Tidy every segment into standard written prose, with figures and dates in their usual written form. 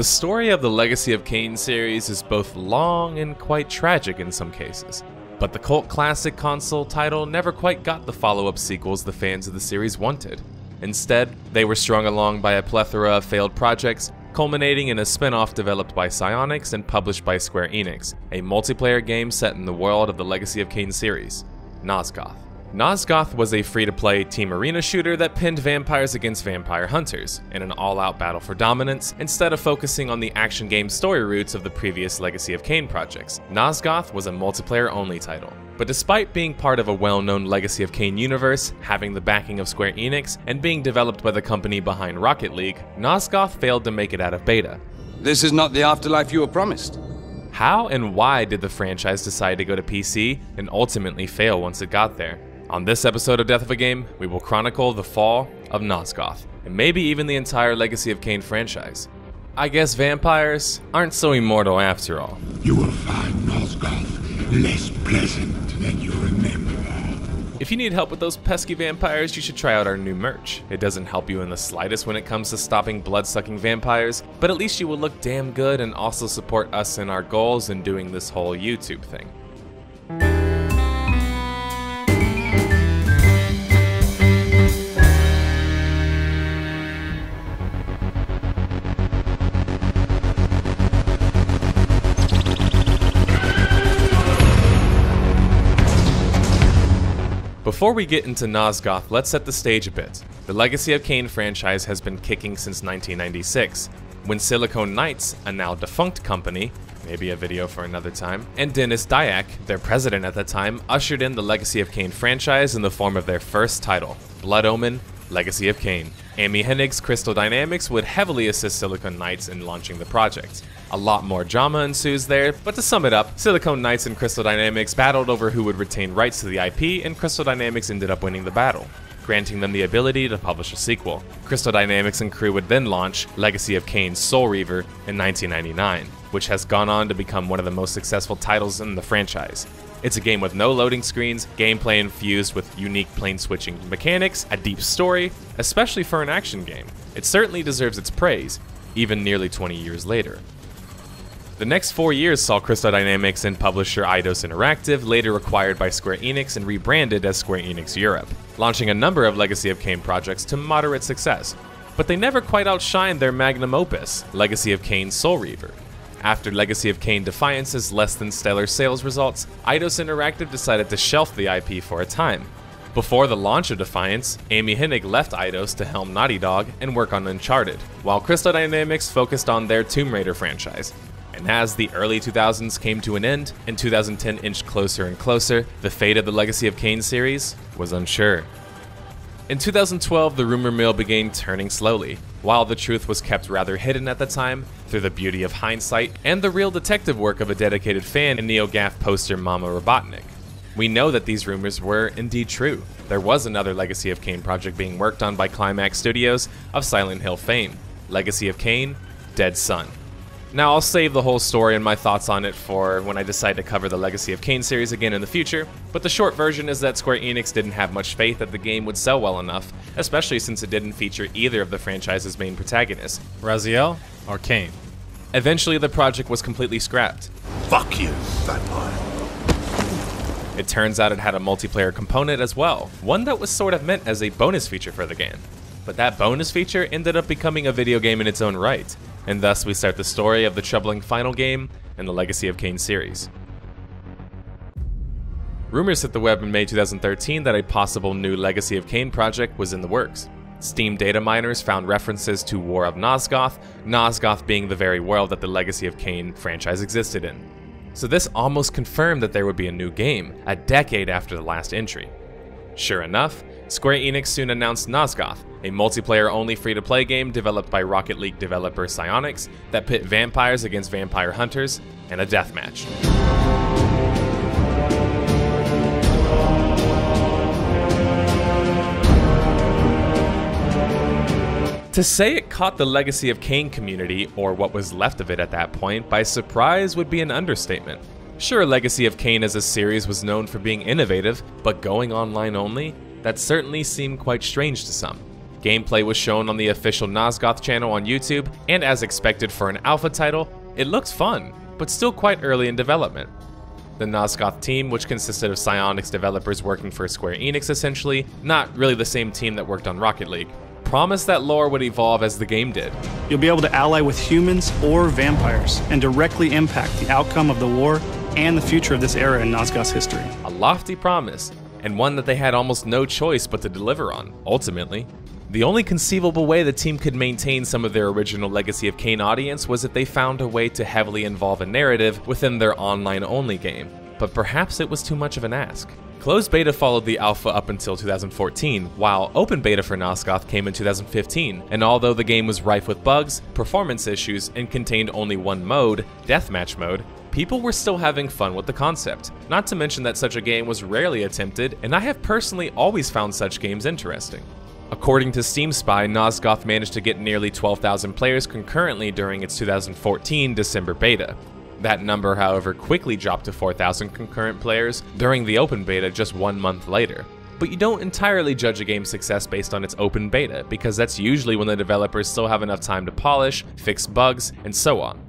The story of the Legacy of Kain series is both long and quite tragic in some cases, but the cult classic console title never quite got the follow-up sequels the fans of the series wanted. Instead, they were strung along by a plethora of failed projects, culminating in a spin-off developed by Psyonix and published by Square Enix, a multiplayer game set in the world of the Legacy of Kain series, Nosgoth. Nosgoth was a free-to-play team arena shooter that pinned vampires against vampire hunters, in an all-out battle for dominance, instead of focusing on the action game story roots of the previous Legacy of Kain projects. Nosgoth was a multiplayer-only title. But despite being part of a well-known Legacy of Kain universe, having the backing of Square Enix, and being developed by the company behind Rocket League, Nosgoth failed to make it out of beta. This is not the afterlife you were promised. How and why did the franchise decide to go to PC and ultimately fail once it got there? On this episode of Death of a Game, we will chronicle the fall of Nosgoth, and maybe even the entire Legacy of Kain franchise. I guess vampires aren't so immortal after all. You will find Nosgoth less pleasant than you remember. If you need help with those pesky vampires, you should try out our new merch. It doesn't help you in the slightest when it comes to stopping blood-sucking vampires, but at least you will look damn good and also support us in our goals in doing this whole YouTube thing. Before we get into Nosgoth, let's set the stage a bit. The Legacy of Kain franchise has been kicking since 1996, when Silicon Knights, a now defunct company, maybe a video for another time, and Dennis Dyack, their president at the time, ushered in the Legacy of Kain franchise in the form of their first title, Blood Omen: Legacy of Kain. Amy Hennig's Crystal Dynamics would heavily assist Silicon Knights in launching the project. A lot more drama ensues there, but to sum it up, Silicon Knights and Crystal Dynamics battled over who would retain rights to the IP, and Crystal Dynamics ended up winning the battle, granting them the ability to publish a sequel. Crystal Dynamics and crew would then launch Legacy of Kain Soul Reaver in 1999, which has gone on to become one of the most successful titles in the franchise. It's a game with no loading screens, gameplay infused with unique plane switching mechanics, a deep story, especially for an action game. It certainly deserves its praise, even nearly 20 years later. The next 4 years saw Crystal Dynamics and publisher Eidos Interactive later acquired by Square Enix and rebranded as Square Enix Europe, launching a number of Legacy of Kain projects to moderate success. But they never quite outshined their magnum opus, Legacy of Kain Soul Reaver. After Legacy of Kain Defiance's less than stellar sales results, Eidos Interactive decided to shelf the IP for a time. Before the launch of Defiance, Amy Hennig left Eidos to helm Naughty Dog and work on Uncharted, while Crystal Dynamics focused on their Tomb Raider franchise. And as the early 2000s came to an end, and 2010 inched closer and closer, the fate of the Legacy of Kain series was unsure. In 2012, the rumor mill began turning slowly, while the truth was kept rather hidden at the time, through the beauty of hindsight and the real detective work of a dedicated fan and NeoGAF poster Mama Robotnik. We know that these rumors were indeed true. There was another Legacy of Kain project being worked on by Climax Studios of Silent Hill fame, Legacy of Kain: Dead Sun. Now, I'll save the whole story and my thoughts on it for when I decide to cover the Legacy of Kain series again in the future, but the short version is that Square Enix didn't have much faith that the game would sell well enough, especially since it didn't feature either of the franchise's main protagonists, Raziel or Kain. Eventually, the project was completely scrapped. Fuck you, vampire. It turns out it had a multiplayer component as well, one that was sort of meant as a bonus feature for the game. But that bonus feature ended up becoming a video game in its own right, and thus we start the story of the troubling final game in the Legacy of Kain series. Rumors hit the web in May 2013 that a possible new Legacy of Kain project was in the works. Steam data miners found references to War of Nosgoth, Nosgoth being the very world that the Legacy of Kain franchise existed in. So this almost confirmed that there would be a new game, a decade after the last entry. Sure enough, Square Enix soon announced Nosgoth, a multiplayer-only free-to-play game developed by Rocket League developer Psyonix that pit vampires against vampire hunters in a deathmatch. To say it caught the Legacy of Kain community, or what was left of it at that point, by surprise would be an understatement. Sure, Legacy of Kain as a series was known for being innovative, but going online only? That certainly seemed quite strange to some. Gameplay was shown on the official Nosgoth channel on YouTube, and as expected for an alpha title, it looks fun, but still quite early in development. The Nosgoth team, which consisted of Psyonix developers working for Square Enix essentially, not really the same team that worked on Rocket League, promised that lore would evolve as the game did. You'll be able to ally with humans or vampires and directly impact the outcome of the war and the future of this era in Nosgoth's history. A lofty promise, and one that they had almost no choice but to deliver on, ultimately. The only conceivable way the team could maintain some of their original Legacy of Kain audience was if they found a way to heavily involve a narrative within their online-only game, but perhaps it was too much of an ask. Closed beta followed the alpha up until 2014, while open beta for Nosgoth came in 2015, and although the game was rife with bugs, performance issues, and contained only one mode, Deathmatch mode, people were still having fun with the concept, not to mention that such a game was rarely attempted, and I have personally always found such games interesting. According to Steam Spy, Nosgoth managed to get nearly 12,000 players concurrently during its 2014 December beta. That number, however, quickly dropped to 4,000 concurrent players during the open beta just 1 month later. But you don't entirely judge a game's success based on its open beta, because that's usually when the developers still have enough time to polish, fix bugs, and so on.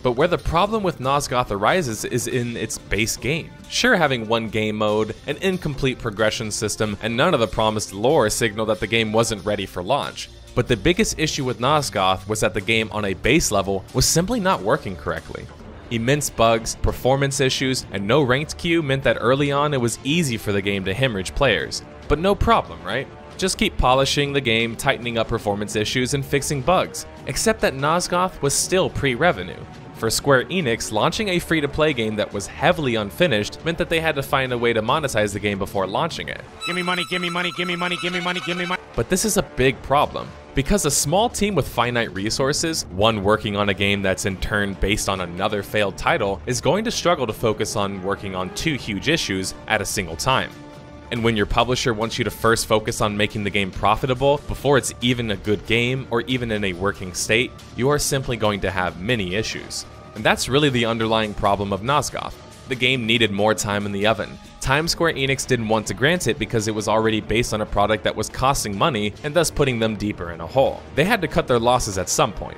But where the problem with Nosgoth arises is in its base game. Sure, having one game mode, an incomplete progression system, and none of the promised lore signal that the game wasn't ready for launch. But the biggest issue with Nosgoth was that the game on a base level was simply not working correctly. Immense bugs, performance issues, and no ranked queue meant that early on it was easy for the game to hemorrhage players. But no problem, right? Just keep polishing the game, tightening up performance issues, and fixing bugs. Except that Nosgoth was still pre-revenue. For Square Enix, launching a free-to-play game that was heavily unfinished meant that they had to find a way to monetize the game before launching it. Give me money, give me money, give me money, give me money, give me money. But this is a big problem, because a small team with finite resources, one working on a game that's in turn based on another failed title, is going to struggle to focus on working on two huge issues at a single time. And when your publisher wants you to first focus on making the game profitable before it's even a good game or even in a working state, you are simply going to have many issues. And that's really the underlying problem of Nosgoth. The game needed more time in the oven. Time Square Enix didn't want to grant it because it was already based on a product that was costing money and thus putting them deeper in a hole. They had to cut their losses at some point.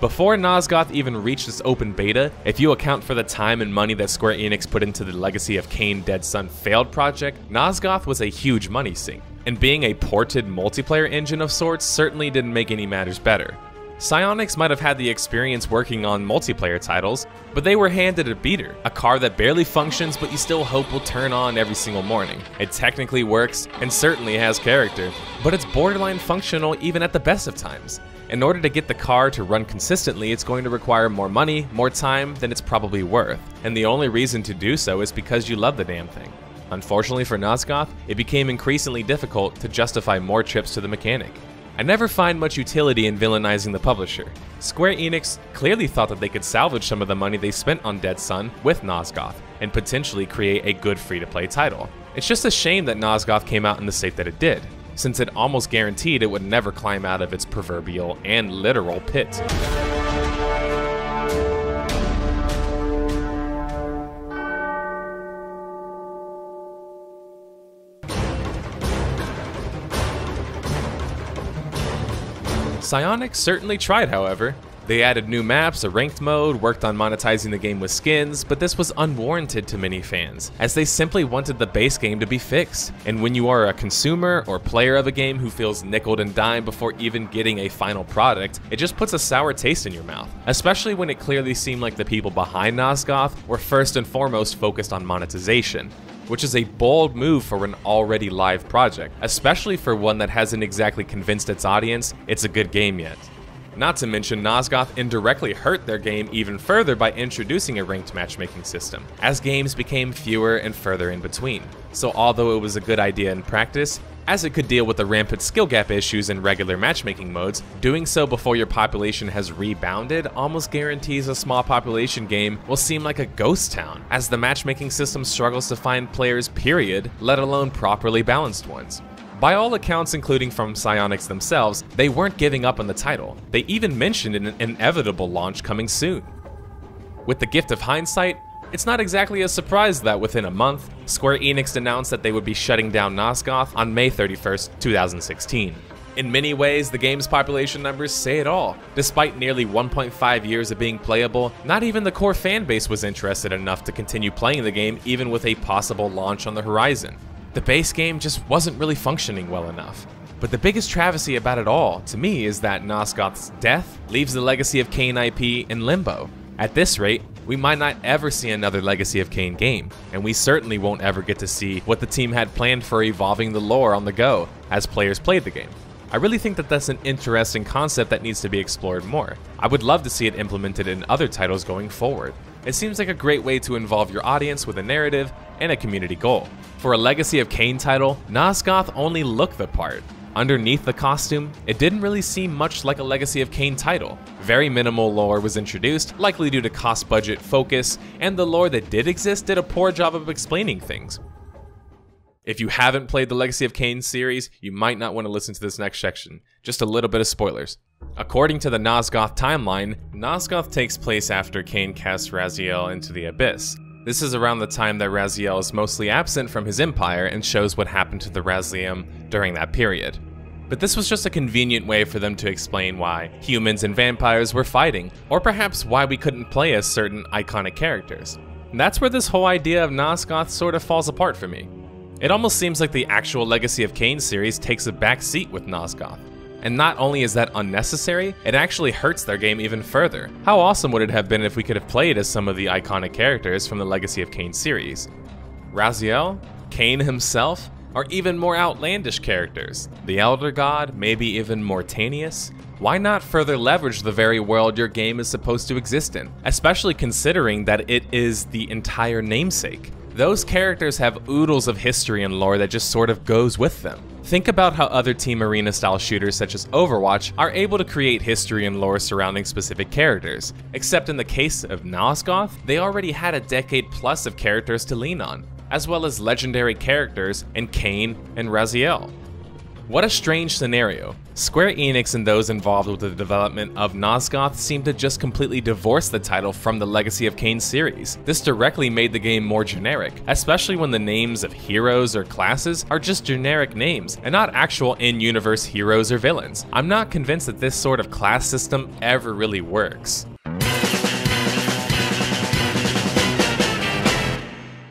Before Nosgoth even reached its open beta, if you account for the time and money that Square Enix put into the Legacy of Kain Dead Sun failed project, Nosgoth was a huge money sink. And being a ported multiplayer engine of sorts certainly didn't make any matters better. Psyonix might have had the experience working on multiplayer titles, but they were handed a beater, a car that barely functions but you still hope will turn on every single morning. It technically works and certainly has character, but it's borderline functional even at the best of times. In order to get the car to run consistently, it's going to require more money, more time than it's probably worth, and the only reason to do so is because you love the damn thing. Unfortunately for Nosgoth, it became increasingly difficult to justify more trips to the mechanic. I never find much utility in villainizing the publisher. Square Enix clearly thought that they could salvage some of the money they spent on Dead Sun with Nosgoth, and potentially create a good free-to-play title. It's just a shame that Nosgoth came out in the state that it did, since it almost guaranteed it would never climb out of its proverbial and literal pit. Psyonix certainly tried, however. They added new maps, a ranked mode, worked on monetizing the game with skins, but this was unwarranted to many fans, as they simply wanted the base game to be fixed. And when you are a consumer or player of a game who feels nickeled and dimed before even getting a final product, it just puts a sour taste in your mouth, especially when it clearly seemed like the people behind Nosgoth were first and foremost focused on monetization, which is a bold move for an already live project, especially for one that hasn't exactly convinced its audience it's a good game yet. Not to mention, Nosgoth indirectly hurt their game even further by introducing a ranked matchmaking system, as games became fewer and further in between. So although it was a good idea in practice, as it could deal with the rampant skill gap issues in regular matchmaking modes, doing so before your population has rebounded almost guarantees a small population game will seem like a ghost town, as the matchmaking system struggles to find players period, let alone properly balanced ones. By all accounts, including from Psyonix themselves, they weren't giving up on the title. They even mentioned an inevitable launch coming soon. With the gift of hindsight, It's not exactly a surprise that within a month, Square Enix announced that they would be shutting down Nosgoth on May 31st, 2016. In many ways, the game's population numbers say it all. Despite nearly 1.5 years of being playable, not even the core fanbase was interested enough to continue playing the game even with a possible launch on the horizon. The base game just wasn't really functioning well enough. But the biggest travesty about it all, to me, is that Nosgoth's death leaves the Legacy of Kain IP in limbo. At this rate, we might not ever see another Legacy of Kain game, and we certainly won't ever get to see what the team had planned for evolving the lore on the go as players played the game. I really think that that's an interesting concept that needs to be explored more. I would love to see it implemented in other titles going forward. It seems like a great way to involve your audience with a narrative and a community goal. For a Legacy of Kain title, Nosgoth only looked the part. Underneath the costume, it didn't really seem much like a Legacy of Kain title. Very minimal lore was introduced, likely due to cost budget focus, and the lore that did exist did a poor job of explaining things. If you haven't played the Legacy of Kain series, you might not want to listen to this next section. Just a little bit of spoilers. According to the Nosgoth timeline, Nosgoth takes place after Kain casts Raziel into the Abyss. This is around the time that Raziel is mostly absent from his empire and shows what happened to the Razlium during that period. But this was just a convenient way for them to explain why humans and vampires were fighting, or perhaps why we couldn't play as certain iconic characters. And that's where this whole idea of Nosgoth sort of falls apart for me. It almost seems like the actual Legacy of Kain series takes a back seat with Nosgoth. And not only is that unnecessary, it actually hurts their game even further. How awesome would it have been if we could have played as some of the iconic characters from the Legacy of Kain series? Raziel? Kain himself? Or even more outlandish characters? The Elder God? Maybe even Mortanius? Why not further leverage the very world your game is supposed to exist in? Especially considering that it is the entire namesake. Those characters have oodles of history and lore that just sort of goes with them. Think about how other team arena style shooters such as Overwatch are able to create history and lore surrounding specific characters. Except in the case of Nosgoth, they already had a decade plus of characters to lean on, as well as legendary characters in Kain and Raziel. What a strange scenario. Square Enix and those involved with the development of Nosgoth seem to just completely divorce the title from the Legacy of Kain series. This directly made the game more generic, especially when the names of heroes or classes are just generic names and not actual in-universe heroes or villains. I'm not convinced that this sort of class system ever really works.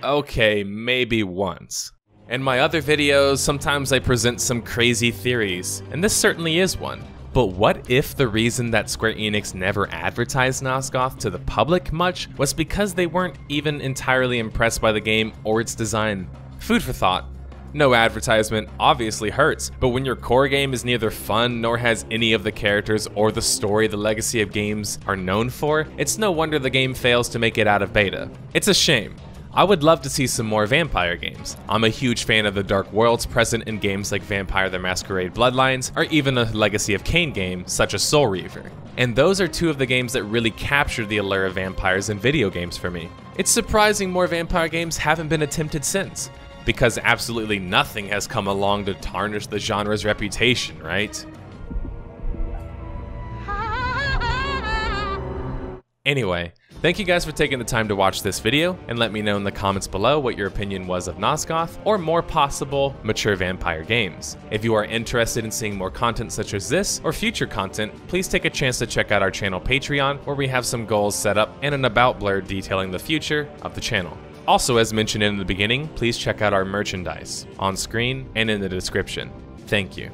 Okay, maybe once. In my other videos, sometimes I present some crazy theories, and this certainly is one. But what if the reason that Square Enix never advertised Nosgoth to the public much was because they weren't even entirely impressed by the game or its design? Food for thought. No advertisement obviously hurts, but when your core game is neither fun nor has any of the characters or the story the Legacy of games are known for, it's no wonder the game fails to make it out of beta. It's a shame. I would love to see some more vampire games. I'm a huge fan of the dark worlds present in games like Vampire the Masquerade Bloodlines, or even a Legacy of Kain game such as Soul Reaver. And those are two of the games that really captured the allure of vampires in video games for me. It's surprising more vampire games haven't been attempted since, because absolutely nothing has come along to tarnish the genre's reputation, right? Anyway, thank you guys for taking the time to watch this video, and let me know in the comments below what your opinion was of Nosgoth or more possible mature vampire games. If you are interested in seeing more content such as this or future content, please take a chance to check out our channel Patreon, where we have some goals set up and an about blurb detailing the future of the channel. Also, as mentioned in the beginning, please check out our merchandise on screen and in the description. Thank you.